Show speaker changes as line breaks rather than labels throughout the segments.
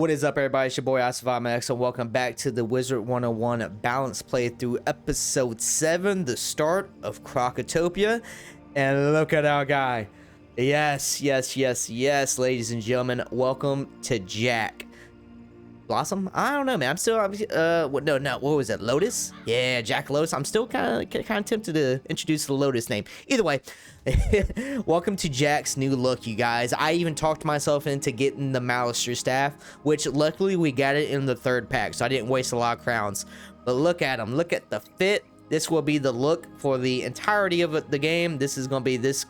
What is up, everybody? It's your boy Asavamex, and welcome back to the Wizard101 balance playthrough episode 7, the start of Krokotopia. And look at our guy. Yes, ladies and gentlemen, welcome to Jack. Blossom? I don't know, man. I'm still, what was it? Lotus? Yeah, Jack Lotus. I'm still kind of tempted to introduce the Lotus name. Either way, welcome to Jack's new look, you guys. I even talked myself into getting the Malister staff, which luckily we got it in the 3rd pack, so I didn't waste a lot of crowns. But look at him. Look at the fit. This will be the look for the entirety of the game. This is going to be this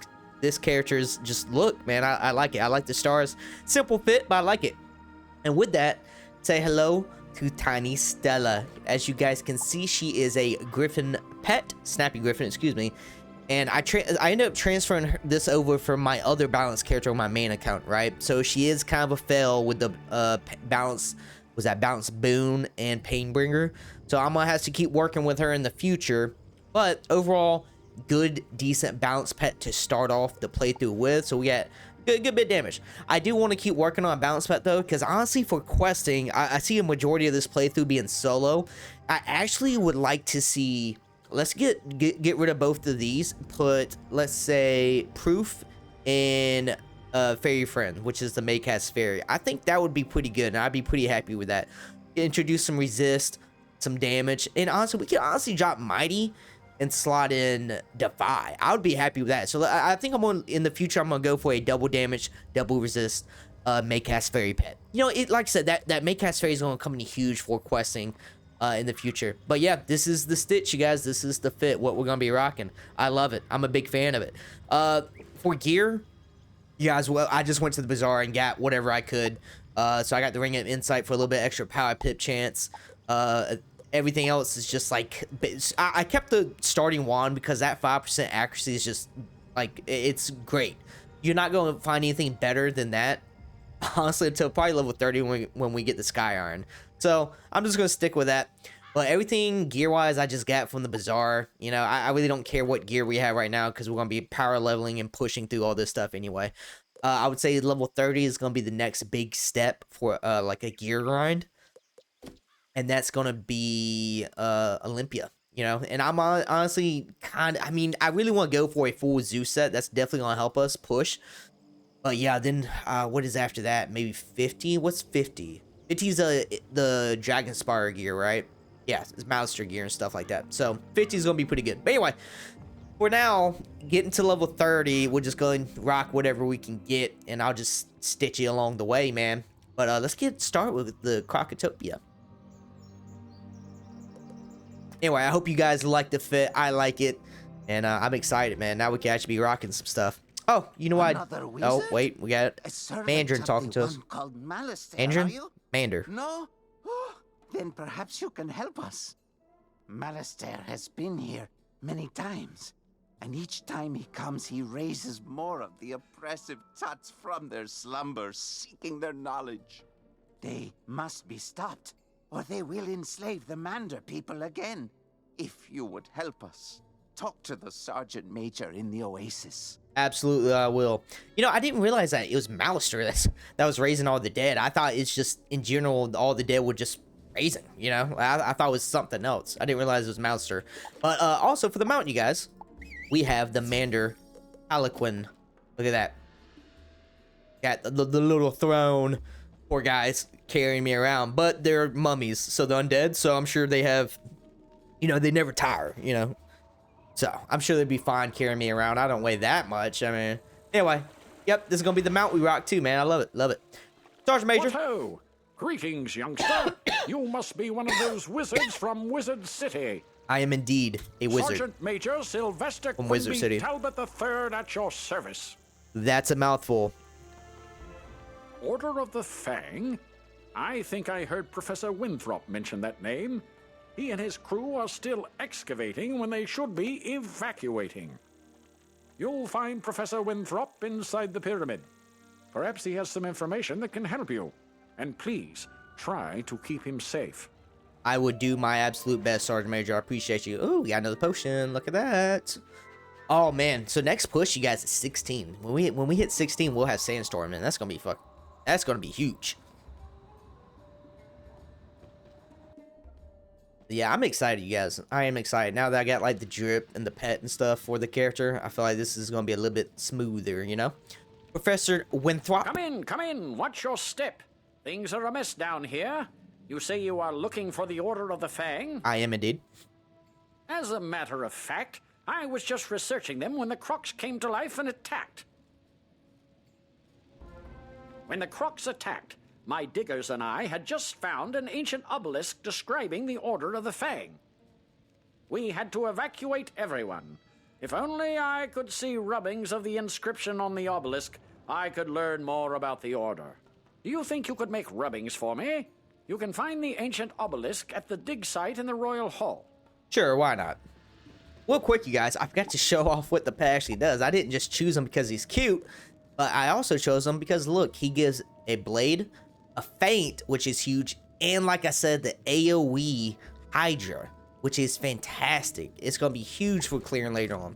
character's just look, man. I like it. I like the stars. Simple fit, but I like it. And with that, say hello to Tiny Stella. As you guys can see, she is a griffin pet, snappy griffin, excuse me. And I ended up transferring this over from my other balance character on my main account, right? So she is kind of a fail with the balance boon and painbringer. So I'm gonna have to keep working with her in the future. But overall, good, decent balance pet to start off the playthrough with. So we got good bit of damage. I do want to keep working on balance pet though, because honestly for questing, I see a majority of this playthrough being solo. I actually would like to see, let's get rid of both of these, put, let's say, Proof in Fairy Friend, which is the Maycast Fairy. I think that would be pretty good, and I'd be pretty happy with that. Introduce some resist, some damage, and honestly, we can honestly drop Mighty and slot in Defy. I would be happy with that. So I think in the future, I'm gonna go for a double damage, double resist Maycast Fairy pet. You know, like I said, that Maycast Fairy is gonna come in huge for questing in the future. But yeah, this is the stitch, you guys. This is the fit, what we're gonna be rocking. I love it. I'm a big fan of it. For gear, you guys, well, I just went to the bazaar and got whatever I could. So I got the Ring of Insight for a little bit extra power pip chance. Everything else is just like, I kept the starting wand because that 5% accuracy is just like, it's great. You're not going to find anything better than that, honestly, until probably level 30 when we get the Sky Iron. So I'm just going to stick with that. But everything gear wise, I just got from the bazaar. You know, I really don't care what gear we have right now because we're going to be power leveling and pushing through all this stuff anyway. I would say level 30 is going to be the next big step for like a gear grind. And that's going to be Olympia, you know. And I'm honestly I mean, I really want to go for a full Zeus set. That's definitely going to help us push. But yeah, then what is after that? Maybe 50? What's 50? 50 is the Dragon Spire gear, right? Yeah, it's Malister gear and stuff like that. So 50 is going to be pretty good. But anyway, for now, getting to level 30, we'll just go and rock whatever we can get. And I'll just stitch you along the way, man. But let's get started with the Krokotopia. Anyway, I hope you guys like the fit. I like it. And I'm excited, man. Now we can actually be rocking some stuff. Oh, you know what? Oh, wait. We got Mandarin talking to us. Mandarin? Mander.
No? Oh, then perhaps you can help us. Malister has been here many times. And each time he comes, he raises more of the oppressive tuts from their slumbers, seeking their knowledge. They must be stopped, or they will enslave the Mander people again. If you would help us, talk to the Sergeant Major in the Oasis.
Absolutely, I will. You know, I didn't realize that it was Malister that was raising all the dead. I thought it's just, in general, all the dead were just raising, you know? I thought it was something else. I didn't realize it was Malister. But also, for the mountain, you guys, we have the Mander Harlequin. Look at that. Got the little throne. Poor guys carrying me around, but they're mummies, so they're undead, so I'm sure they have, you know, they never tire, you know, so I'm sure they'd be fine carrying me around. I don't weigh that much. I mean, anyway, yep, this is gonna be the mount we rock too, man. I love it. Sergeant Major.
What-ho! Greetings, youngster. You must be one of those wizards from Wizard City.
I am indeed a wizard.
Sergeant Major Sylvester
from Wizard City.
Talbot III at your service.
That's a mouthful.
Order of the Fang? I think I heard Professor Winthrop mention that name. He and his crew are still excavating when they should be evacuating. You'll find Professor Winthrop inside the pyramid. Perhaps he has some information that can help you. And please, try to keep him safe.
I would do my absolute best, Sergeant Major. I appreciate you. Oh, we got another potion. Look at that. Oh, man. So next push, you guys, is 16. When we hit 16, we'll have Sandstorm, and that's going to be That's going to be huge. Yeah, I'm excited, you guys. I am excited. Now that I got like the drip and the pet and stuff for the character, I feel like this is going to be a little bit smoother, you know? Professor Winthrop.
Come in, come in. Watch your step. Things are amiss down here. You say you are looking for the Order of the Fang?
I am indeed.
As a matter of fact, I was just researching them when the Crocs came to life and attacked. When the Crocs attacked, my diggers and I had just found an ancient obelisk describing the Order of the Fang. We had to evacuate everyone. If only I could see rubbings of the inscription on the obelisk, I could learn more about the Order. Do you think you could make rubbings for me? You can find the ancient obelisk at the dig site in the Royal Hall.
Sure, why not? Real quick, you guys, I forgot to show off what the pet actually does. I didn't just choose him because he's cute, but I also chose him because, look, he gives a blade, a feint, which is huge, and like I said, the AoE Hydra, which is fantastic. It's going to be huge for clearing later on.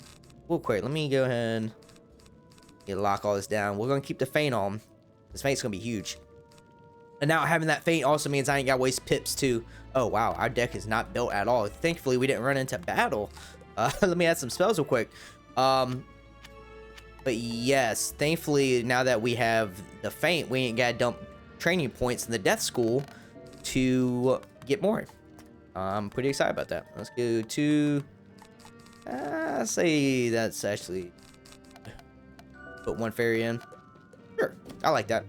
Real quick, let me go ahead and lock all this down. We're going to keep the feint on. This feint's going to be huge. And now having that feint also means I ain't got to waste pips too. Oh, wow, our deck is not built at all. Thankfully, we didn't run into battle. Let me add some spells real quick. But yes, thankfully, now that we have the feint, we ain't got to dump training points in the death school to get more. I'm pretty excited about that. Let's go to... I'll say that's actually... Put one fairy in. Sure, I like that.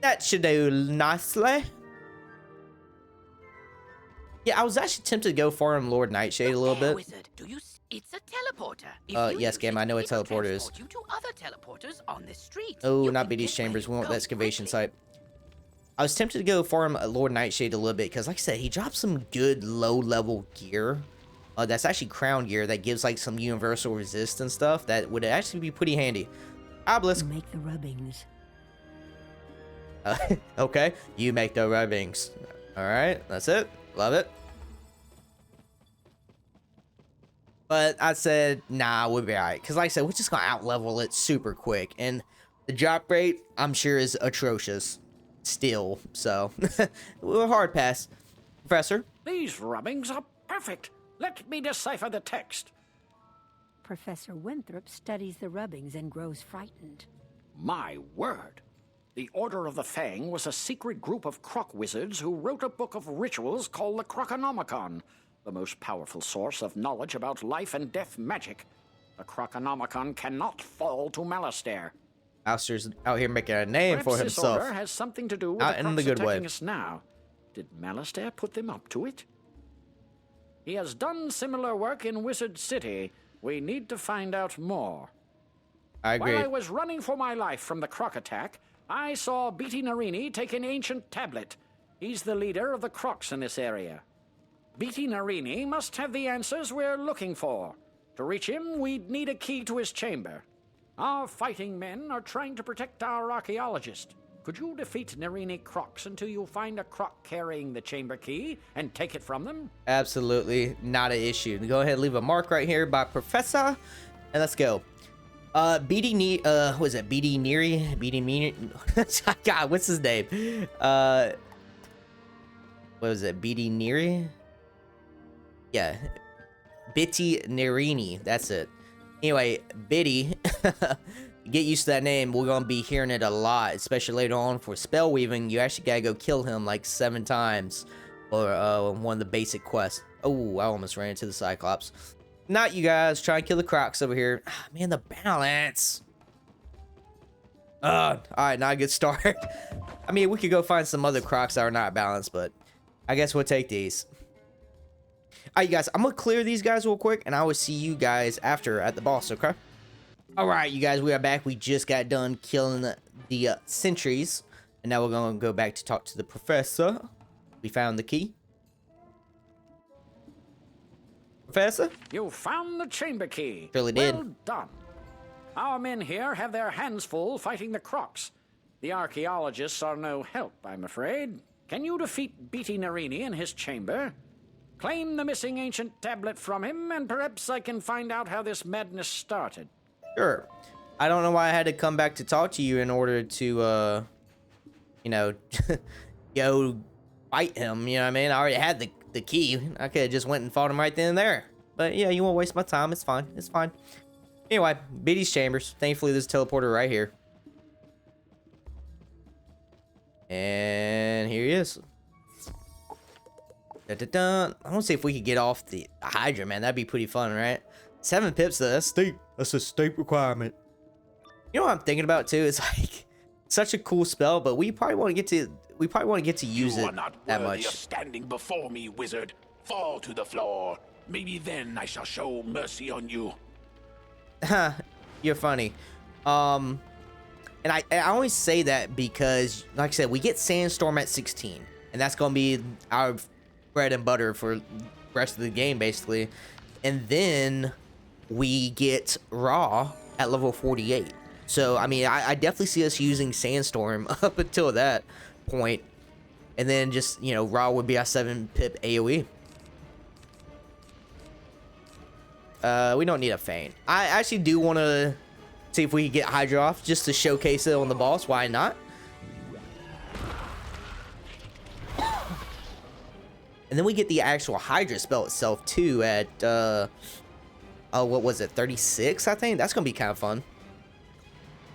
That should do nicely. Yeah, I was actually tempted to go farm Lord Nightshade a little bit.
Wizard, it's a teleporter.
Yes, game, I know what teleporter is.
You to other teleporters on this street.
Oh,
You
not
can
BD's
get
chambers. We
where you
want the
go
excavation
quickly.
site. I was tempted to go farm Lord Nightshade a little bit because, like I said, he drops some good low-level gear. That's actually crown gear that gives like some universal resist and stuff that would actually be pretty handy. Obelisk.
Make the rubbings.
Okay, you make the rubbings. All right, that's it. Love it. But I said, nah, we'll be all right. Because like I said, we're just going to out-level it super quick. And the drop rate, I'm sure, is atrocious still. So, we're hard pass. Professor?
These rubbings are perfect. Let me decipher the text.
Professor Winthrop studies the rubbings and grows frightened.
My word. The Order of the Fang was a secret group of croc wizards who wrote a book of rituals called the Krokonomicon, the most powerful source of knowledge about life and death magic. The Krokonomicon cannot fall to Malastair.
Alistair's out here making a name
Perhaps
for
this
himself.
order has something to do with
Not
the
in
Crocs
the good way.
attacking us now. Did Malastair put them up to it? He has done similar work in Wizard City. We need to find out more.
I agree.
While I was running for my life from the Croc attack, I saw Beatty Narini take an ancient tablet. He's the leader of the Crocs in this area. Beatty Narini must have the answers we're looking for. To reach him, we'd need a key to his chamber. Our fighting men are trying to protect our archaeologist. Could you defeat Narini Crocs until you find a Croc carrying the chamber key and take it from them?
Absolutely not an issue. Go ahead and leave a mark right here by Professor. And let's go. BD was it BD Neary? BD Meany? God, what's his name? What was it? BD Neary? Yeah. Bitty Nerini. That's it. Anyway, Bitty, get used to that name. We're gonna be hearing it a lot, especially later on for spell weaving. You actually gotta go kill him like 7 times for one of the basic quests. Oh, I almost ran into the Cyclops. Not you guys. Try and kill the Crocs over here. Ah, man, the balance. All right, not a good start. I mean, we could go find some other Crocs that are not balanced, but I guess we'll take these. All right, you guys, I'm gonna clear these guys real quick, and I will see you guys after at the boss, okay? All right, you guys, we are back. We just got done killing the sentries, and now we're gonna go back to talk to the professor. We found the key. Professor?
You found the chamber key.
Surely did.
Well done. Our men here have their hands full fighting the Crocs. The archaeologists are no help, I'm afraid. Can you defeat Beatty Narini in his chamber? Claim the missing ancient tablet from him, and perhaps I can find out how this madness started.
Sure. I don't know why I had to come back to talk to you in order to, you know, go fight him. You know what I mean? I already had the key. I could have just went and fought him right then and there. But yeah, you won't waste my time. It's fine. It's fine. Anyway, Biddy's chambers. Thankfully, there's a teleporter right here. And here he is. Da-da-da. I want to see if we could get off the Hydra, man. That'd be pretty fun, right? 7 pips, though. That's steep. That's a steep requirement. You know what I'm thinking about, too? It's like such a cool spell, but we probably want to get to use
You
it
are not
that
worthy
much.
of standing before me, wizard. Fall to the floor. Maybe then I shall show mercy on you.
You're funny. And I always say that because, like I said, we get Sandstorm at 16, and that's gonna be our bread and butter for the rest of the game, basically. And then we get Raw at level 48. So I mean, I definitely see us using Sandstorm up until that point, and then just, you know, Raw would be our 7 pip AoE. We don't need a feint. I actually do want to see if we can get Hydra off just to showcase it on the boss. Why not? And then we get the actual Hydra spell itself too at oh, what was it, 36? I think that's gonna be kind of fun.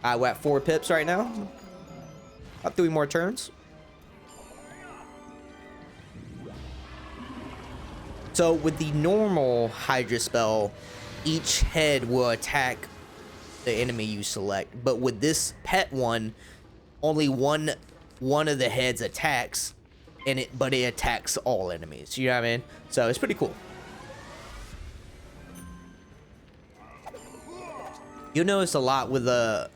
We're at 4 pips right now. About 3 more turns. So with the normal Hydra spell, each head will attack the enemy you select, but with this pet one, only one of the heads attacks, but it attacks all enemies. You know what I mean? So it's pretty cool. You'll notice a lot with the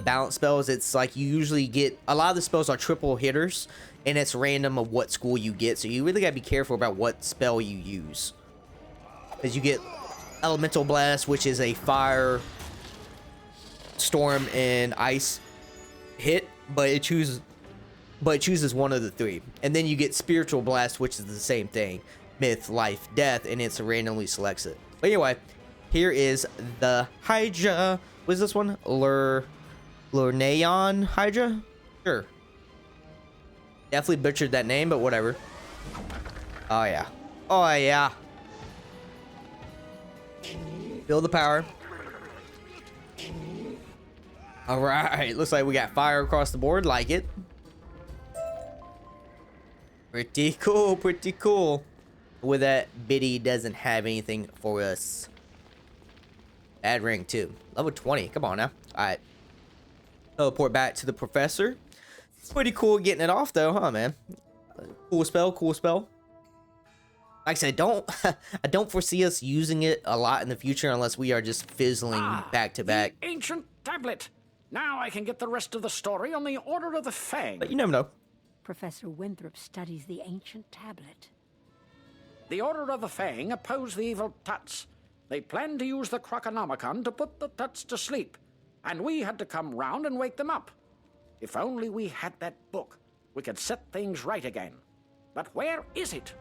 balance spells. It's like you usually get a lot of the spells are triple hitters, and it's random of what school you get. So you really gotta be careful about what spell you use, because you get Elemental Blast, which is a fire, storm, and ice hit, but it chooses one of the 3. And then you get Spiritual Blast, which is the same thing, Myth, Life, Death, and it randomly selects it. But anyway, here is the Hydra. What is this one? Lurneon Hydra? Sure. Definitely butchered that name, but whatever. Oh yeah. Oh yeah. Feel the power. All right. Looks like we got fire across the board. Like it. Pretty cool. Pretty cool. With that, Biddy doesn't have anything for us. Bad ring too. Level 20. Come on now. All right. Teleport back to the professor. It's pretty cool getting it off though, huh, man? Cool spell. Cool spell. Like I said, I don't foresee us using it a lot in the future unless we are just fizzling back to back.
The ancient tablet. Now I can get the rest of the story on the Order of the Fang.
But you never know.
Professor Winthrop studies the ancient tablet.
The Order of the Fang oppose the evil Tuts. They planned to use the Krokonomicon to put the Tuts to sleep, and we had to come round and wake them up. If only we had that book, we could set things right again. But where is it?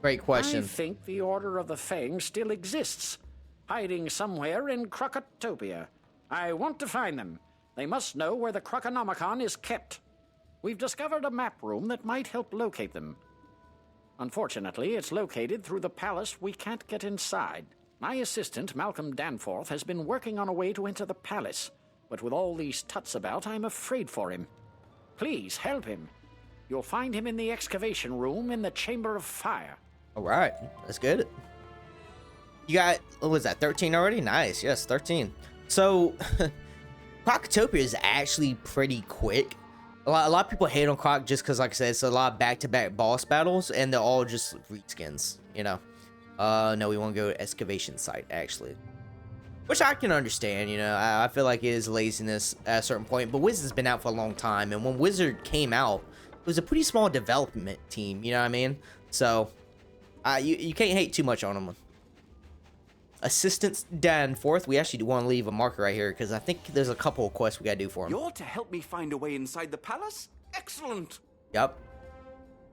Great question.
I think the Order of the Fang still exists, hiding somewhere in Krokotopia. I want to find them. They must know where the Krokonomicon is kept. We've discovered a map room that might help locate them. Unfortunately, it's located through the palace. We can't get inside. My assistant, Malcolm Danforth, has been working on a way to enter the palace, but with all these Tuts about, I'm afraid for him. Please help him. You'll find him in the excavation room in the Chamber of Fire.
All right, that's good. You got, what was that, 13 already? Nice, yes, 13. So, Krokotopia is actually pretty quick. A lot of people hate on Krok just because, like I said, it's a lot of back-to-back boss battles, and they're all just reskins, you know? No, we want to go to excavation site, actually. Which I can understand, you know? I feel like it is laziness at a certain point, but Wizard's been out for a long time, and when Wizard came out, it was a pretty small development team, you know what I mean? So, you can't hate too much on them. Assistant Danforth, we actually want to leave a marker right here because I think there's a couple of quests we gotta do for him.
You're to help me find a way inside the palace? Excellent!
Yep.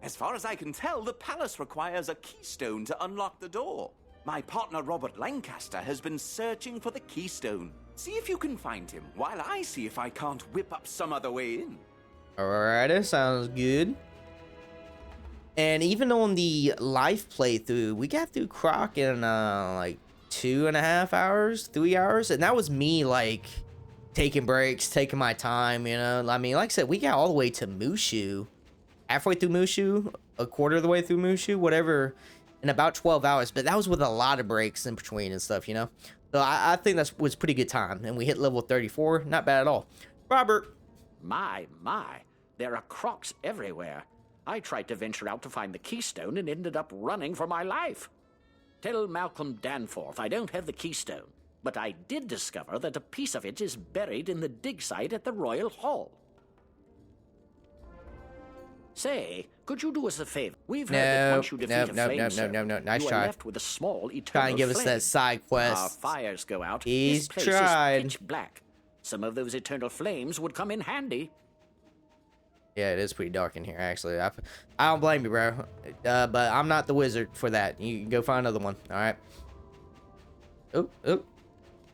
As far as I can tell, the palace requires a keystone to unlock the door. My partner Robert Lancaster has been searching for the keystone. See if you can find him, while I see if I can't whip up some other way in.
Alright, that sounds good. And even on the live playthrough, we got through Croc in like 2.5 hours, 3 hours, and that was me like taking breaks, taking my time, you know. I mean, like I said, we got all the way to Mushu, halfway through Mushu, a quarter of the way through Mushu, whatever, in about 12 hours. But that was with a lot of breaks in between and stuff, you know. So I think that was pretty good time, and we hit level 34, not bad at all. Robert.
My, there are crocs everywhere. I tried to venture out to find the keystone and ended up running for my life. Tell Malcolm Danforth I don't have the keystone, but I did discover that a piece of it is buried in the dig site at the Royal Hall. Say, could you do us a favor? We've heard that once you defeat a flame serpent,
nice
you
try.
are left with a small eternal
Try and give us
flame.
that side quest.
Our fires go out.
He's
this place
tried.
is pitch black. Some of those eternal flames would come in handy.
Yeah, it is pretty dark in here, actually. I don't blame you, bro. But I'm not the wizard for that. You can go find another one, all right? Oop.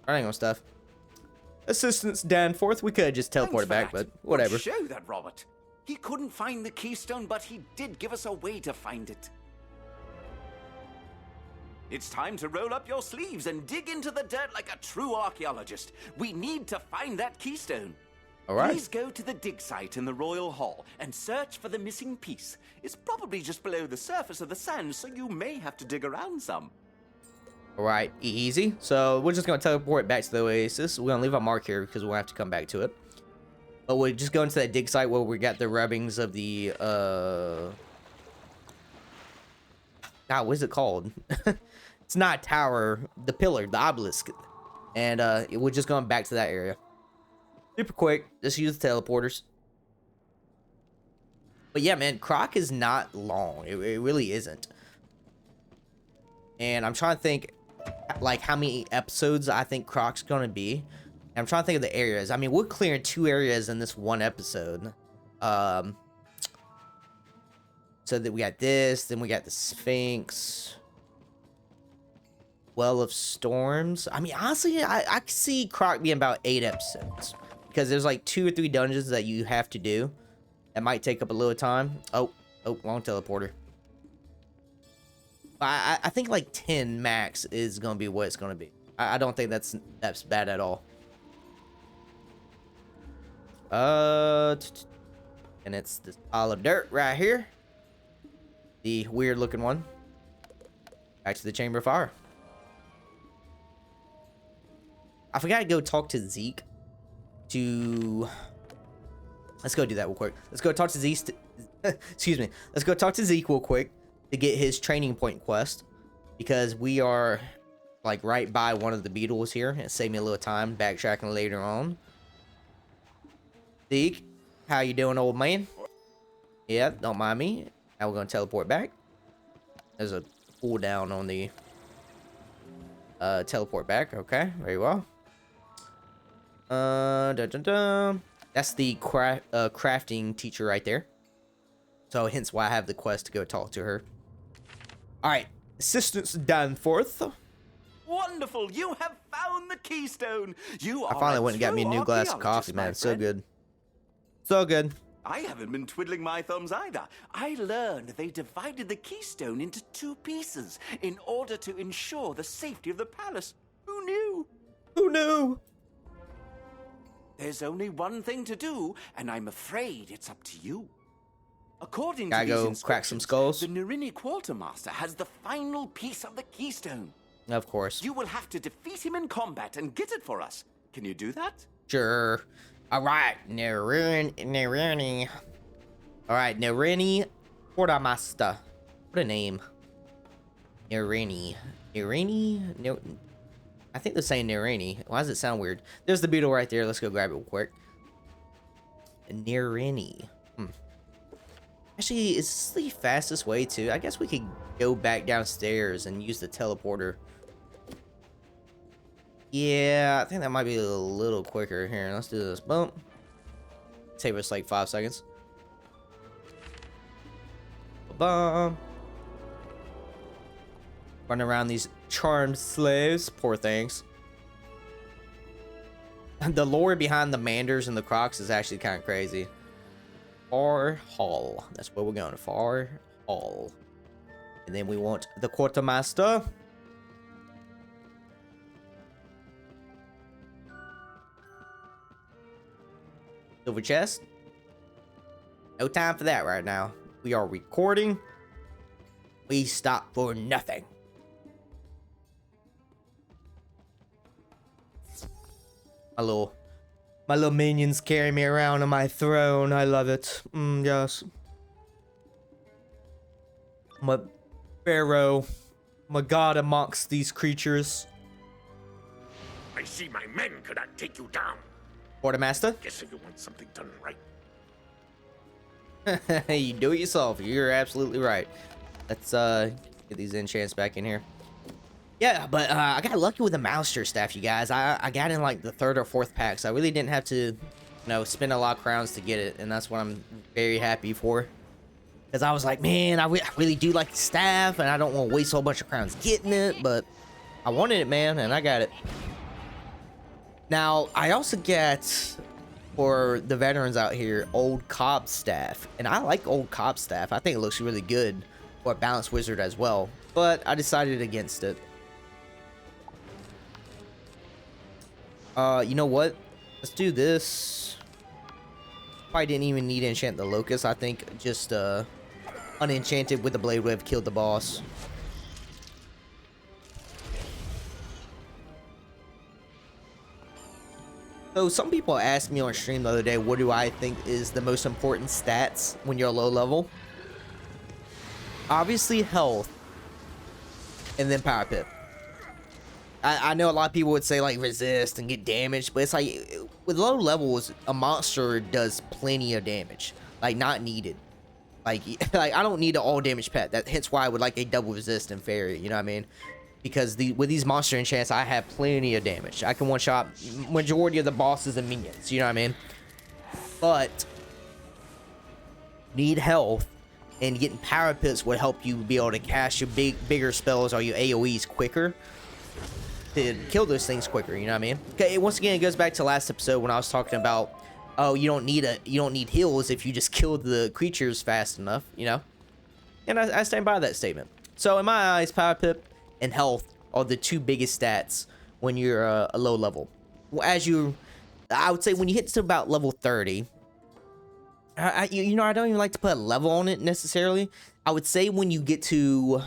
Running on stuff. Assistance Danforth. We could have just
Thanks
teleported
for
back,
that.
but whatever.
Good show that, Robert. He couldn't find the keystone, but he did give us a way to find it. It's time to roll up your sleeves and dig into the dirt like a true archaeologist. We need to find that keystone.
All right.
Please go to the dig site in the Royal Hall and search for the missing piece. It's probably just below the surface of the sand, so you may have to dig around some.
All right, easy. So we're just going to teleport back to the Oasis. We're going to leave a mark here because we'll have to come back to it. But we'll just go into that dig site where we got the rubbings of the, God, what is it called? It's not tower, the pillar, the obelisk. And we're just going back to that area. Super quick, just use the teleporters. But yeah, man, Croc is not long. It really isn't. And I'm trying to think, like, how many episodes I think Croc's gonna be. I'm trying to think of the areas. I mean, we're clearing 2 areas in this one episode. So that we got this, then we got the Sphinx. Well of Storms. I mean, honestly, I could see Croc being about 8 episodes. Because there's like 2 or 3 dungeons that you have to do. That might take up a little time. Oh, wrong teleporter. I think like 10 max is going to be what it's going to be. I don't think that's bad at all. And it's this pile of dirt right here. The weird looking one. Back to the Chamber of Fire. I forgot to go talk to Zeke. Let's go do that real quick. Let's go talk to Zeke. Excuse me. Let's go talk to Zeke real quick to get his training point quest, because we are like right by one of the beetles here. It saved me a little time backtracking later on. Zeke, how you doing, old man? Yeah, don't mind me. Now we're gonna teleport back. There's a cooldown on the teleport back. Okay, very well. That's the crafting teacher right there. So hence why I have the quest to go talk to her. All right, Assistance Danforth.
Wonderful! You have found the keystone.
I finally went and got me a new glass of coffee, man. So good. So good.
I haven't been twiddling my thumbs either. I learned they divided the keystone into 2 pieces in order to ensure the safety of the palace. Who knew?
Who knew?
There's only one thing to do, and I'm afraid it's up to you. According
Gotta
to these
go
instructions,
crack some skulls.
the Nerini Quartermaster has the final piece of the keystone.
Of course.
You will have to defeat him in combat and get it for us. Can you do that?
Sure. All right, Nerini. All right, Nerini Quartermaster. What a name. Nerini. I think they're saying Nerini. Why does it sound weird? There's the beetle right there. Let's go grab it real quick. Nerini. Actually, is this the fastest way to? I guess we could go back downstairs and use the teleporter. Yeah, I think that might be a little quicker. Here, let's do this. Boom. Save us like 5 seconds. Boom. Running around these charmed slaves. Poor things. The lore behind the Manders and the Crocs is actually kind of crazy. Far Hall. That's where we're going. Far all. And then we want the quartermaster. Silver chest. No time for that right now. We are recording. We stop for nothing. My little minions carry me around on my throne. I love it. Yes. My pharaoh. My god amongst these creatures.
I see my men could not take you down.
Quartermaster?
Guess you want something done right.
You do it yourself. You're absolutely right. Let's get these enchants back in here. Yeah, but I got lucky with the Master Staff, you guys. I got in like the 3rd or 4th pack, so I really didn't have to, you know, spend a lot of crowns to get it, and that's what I'm very happy for. Because I was like, man, I really do like the staff, and I don't want to waste a whole bunch of crowns getting it, but I wanted it, man, and I got it. Now, I also get, for the veterans out here, Old Cobb Staff, and I like Old Cobb Staff. I think it looks really good for a balanced wizard as well, but I decided against it. You know what? Let's do this. Probably didn't even need to enchant the locust. I think just unenchanted with the blade wave killed the boss. So some people asked me on stream the other day, what do I think is the most important stats when you're low level? Obviously health, and then power pip. I know a lot of people would say like resist and get damaged, but it's like with low levels, a monster does plenty of damage, like not needed. Like I don't need an all damage pet. Hence why I would like a double resist and fairy. You know what I mean? Because with these monster enchants, I have plenty of damage. I can one shot majority of the bosses and minions. You know what I mean? But need health, and getting power pips would help you be able to cast your bigger spells or your AoEs quicker. To kill those things quicker, you know what I mean? Okay, once again, it goes back to last episode when I was talking about, oh, you don't need heals if you just kill the creatures fast enough, you know? And I stand by that statement. So in my eyes, power pip and health are the two biggest stats when you're a low level. I would say when you hit to about level 30, you know, I don't even like to put a level on it necessarily. I would say when you get to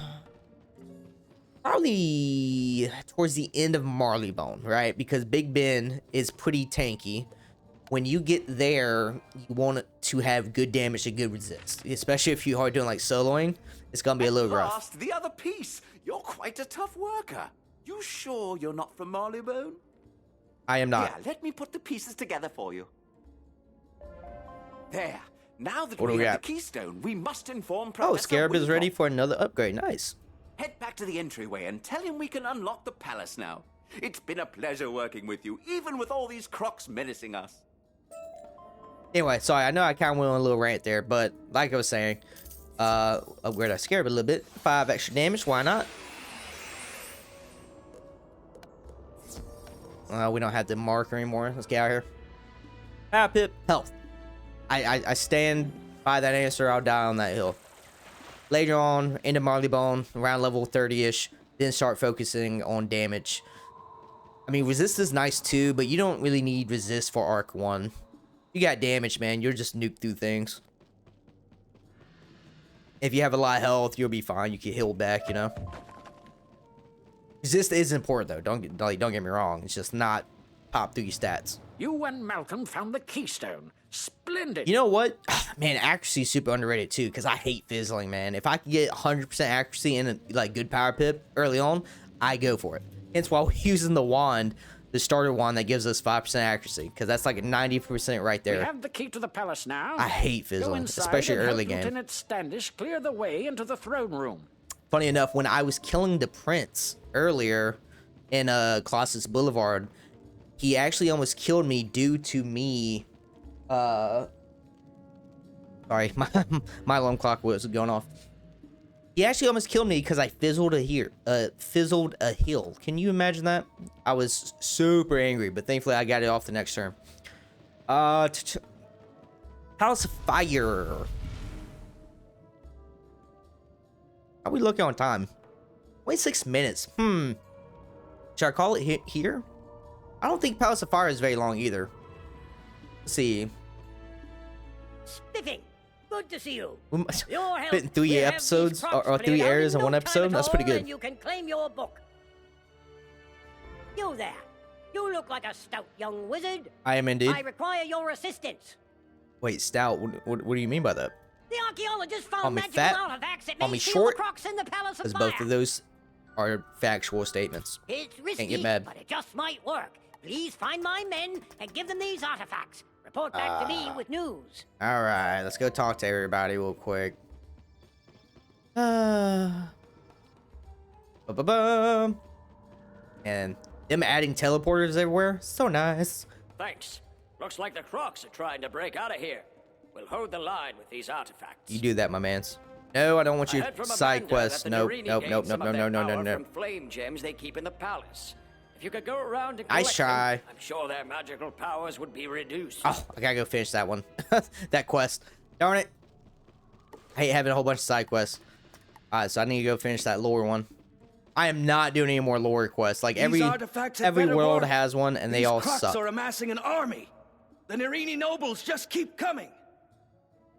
probably towards the end of Marleybone, right? Because Big Ben is pretty tanky. When you get there, you want to have good damage and good resist, especially if you are doing like soloing. It's gonna be a little rough.
The other piece. You're quite a tough worker. You sure you're not from Marleybone?
I am not.
Yeah, let me put the pieces together for you. There. Now that
What do we
have
got?
the keystone, we must inform Professor
Oh, Scarab is
Winthrop.
ready for another upgrade. Nice.
Head back to the entryway and tell him we can unlock the palace now. It's been a pleasure working with you, even with all these crocs menacing us.
Anyway, sorry, I know I kind of went on a little rant there, but like I was saying, upgrade our Scarab a little bit. 5 extra damage, why not? We don't have the marker anymore. Let's get out of here. Power pip, health. I stand by that answer. I'll die on that hill. Later on, into Marleybone, around level 30-ish, then start focusing on damage. I mean, resist is nice too, but you don't really need resist for Arc 1. You got damage, man. You'll just nuke through things. If you have a lot of health, you'll be fine. You can heal back, you know. Resist is important, though. Don't get me wrong. It's just not pop through your stats.
You and Malcolm found the keystone. Splendid.
You know what? Man, accuracy is super underrated too, because I hate fizzling, man. If I can get 100% accuracy and like good power pip early on, I go for it. Hence why we're using the wand, the starter wand that gives us 5% accuracy, because that's like a 90% right there.
We have the key to the palace now.
I hate
Go
fizzling,
inside
especially
and help
early game.
Lieutenant Standish clear the way into the throne room.
Funny enough, when I was killing the prince earlier in Colossus Boulevard, he actually almost killed me due to me. Sorry, my alarm clock was going off. He actually almost killed me because I fizzled a hill. Can you imagine that? I was super angry, but thankfully I got it off the next turn. House of Fire. How are we looking on time? 26 minutes. Should I call it here? I don't think Palace of Fire is very long either. Let's see.
Spiffing. Good to see you.
Fitting 3 episodes or 3 areas in one episode. That's pretty good.
You can claim your book. You there. You look like a stout young wizard.
I am indeed.
I require your assistance.
Wait, stout? What do you mean by that?
The archaeologist
Call
found
me
magical
fat?
artifacts that
Call
may
me
seal
short?
the Crocs in the Palace of
Because
Fire.
both of those are factual statements.
It's
Can't
risky,
get mad.
but it just might work. Please find my men and give them these artifacts. Report back to me with news.
All right, let's go talk to everybody real quick. And them adding teleporters everywhere, so nice.
Thanks. Looks like the Crocs are trying to break out of here. We'll hold the line with these artifacts.
You do that, my mans. No, I don't want
I
your
heard from
side
Amanda
quests.
that the
Nope,
Narini
nope,
gained
nope,
some
nope,
of
no,
their
no, no, no,
power
no.
from flame gems they keep in the palace. If you could go around and
Nice
collect them,
try.
I'm sure their magical powers would be reduced.
Oh, I gotta go finish that one. That quest. Darn it. I hate having a whole bunch of side quests. Alright, so I need to go finish that lore one. I am not doing any more lore quests. Like every world has one, and they all suck.
Are amassing an army. The Narini nobles just keep coming.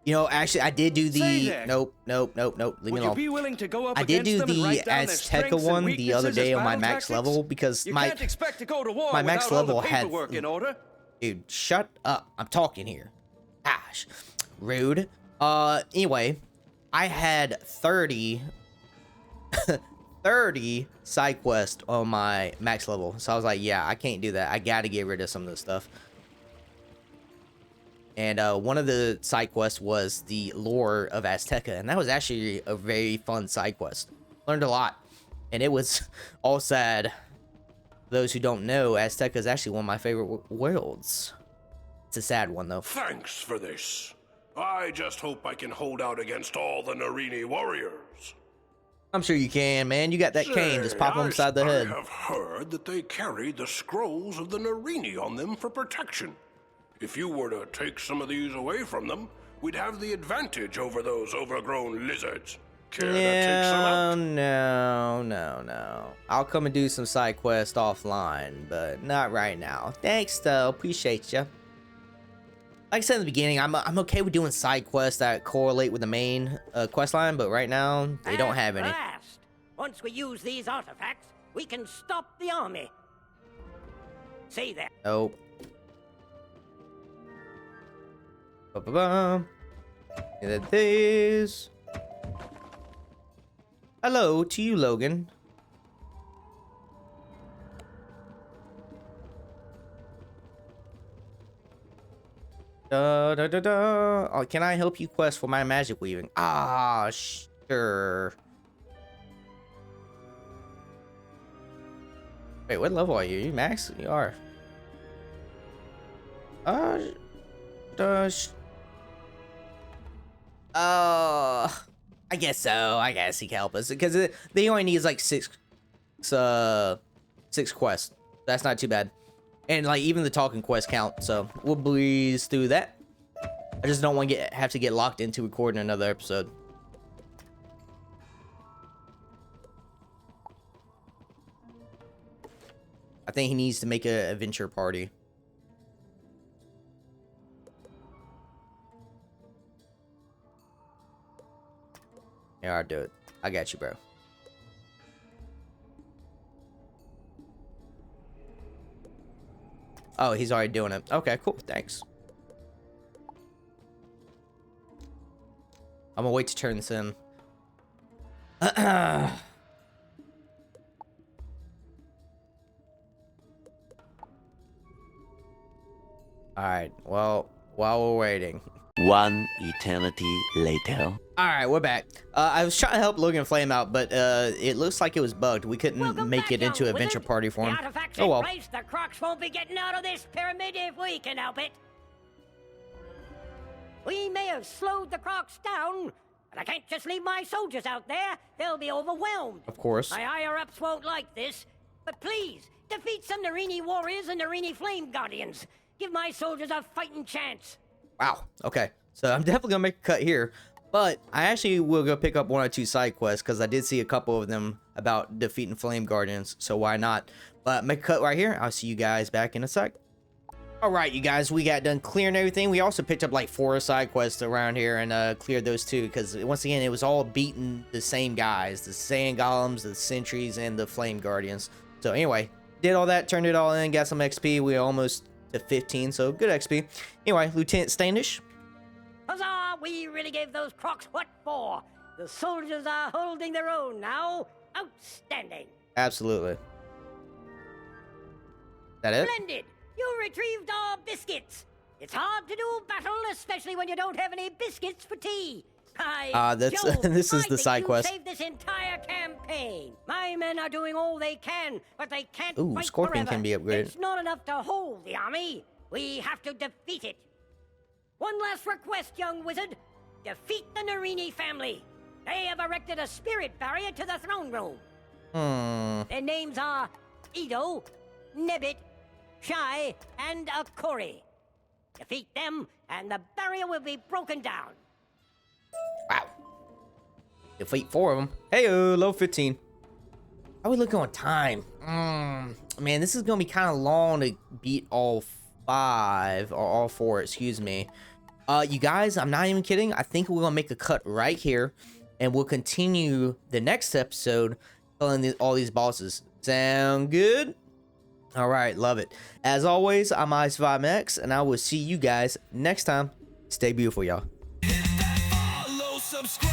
You know, actually, I did do the nope. Leave me alone.
You be willing to go up
I did do
against them and
the
write down their
Azteca
strengths
one
and
the other
weaknesses
day
as
on my
battle
max
tactics?
level because
You
my
can't expect to go to war
my max
without all the
level had.
paperwork in order.
Dude, shut up! I'm talking here. Gosh, rude. Anyway, I had 30 side quests on my max level, so I was like, yeah, I can't do that. I gotta get rid of some of this stuff. And one of the side quests was the lore of Azteca, and that was actually a very fun side quest. Learned a lot, and it was all sad. Those who don't know, Azteca is actually one of my favorite worlds. It's a sad one, though.
Thanks for this. I just hope I can hold out against all the Narini warriors.
I'm sure you can, man. You got that cane. Just pop them inside the head.
I have heard that they carry the scrolls of the Narini on them for protection. If you were to take some of these away from them, we'd have the advantage over those overgrown lizards. Care to take some out?
No. I'll come and do some side quests offline, but not right now. Thanks, though. Appreciate you. Like I said in the beginning, I'm okay with doing side quests that correlate with the main quest line, but right now, they don't have any.
Last. Once we use these artifacts, we can stop the army. See that?
Nope. Ba-ba-bum. And then this. Hello to you, Logan. Oh, can I help you quest for my magic weaving? Ah, sure. Wait, what level are you? You max? You are. I guess so. I guess he can help us because they only need like six quests. That's not too bad, and like even the talking quest count. So we'll breeze through that. I just don't want to have to get locked into recording another episode. I think he needs to make a adventure party. Yeah, I'll do it. I got you, bro. Oh, he's already doing it. Okay, cool. Thanks. I'm gonna wait to turn this in. Alright, well, while we're waiting.
One eternity later.
Alright, we're back. I was trying to help Logan Flame out, but it looks like it was bugged. We couldn't make it into adventure party for him. Oh well.
The Crocs won't be getting out of this pyramid if we can help it. We may have slowed the Crocs down, but I can't just leave my soldiers out there. They'll be overwhelmed.
Of course.
My higher-ups won't like this, but please, defeat some Narini warriors and Narini flame guardians. Give my soldiers a fighting chance.
Wow. Okay. So I'm definitely gonna make a cut here. But I actually will go pick up 1 or 2 side quests because I did see a couple of them about defeating flame guardians, so why not? But make a cut right here. I'll see you guys back in a sec. Alright, you guys, we got done clearing everything. We also picked up like 4 side quests around here and cleared those too, because once again, it was all beating the same guys, the sand golems, the sentries, and the flame guardians. So anyway, did all that, turned it all in, got some XP. We almost to 15, so good XP. Anyway, Lieutenant Standish.
Huzzah! We really gave those crocs what for. The soldiers are holding their own now. Outstanding.
Absolutely. That it?
Splendid! You retrieved our biscuits. It's hard to do battle, especially when you don't have any biscuits for tea.
That's this is the side quest.
Saved this entire campaign. My men are doing all they can, but they can't fight
Scorpion
forever.
can be upgraded.
It's not enough to hold the army. We have to defeat it. One last request, young wizard. Defeat the Narini family. They have erected a spirit barrier to the throne room. Their names are Edo, Nebbit, Shai, and Akori. Defeat them, and the barrier will be broken down.
Wow. Defeat 4 of them. Hey, low 15. How are we looking on time? Man, this is gonna be kind of long to beat all 5 or all 4. Excuse me. You guys, I'm not even kidding. I think we're gonna make a cut right here, and we'll continue the next episode killing all these bosses. Sound good? All right, love it. As always, I'm Ice5X, and I will see you guys next time. Stay beautiful, y'all.
Subscribe.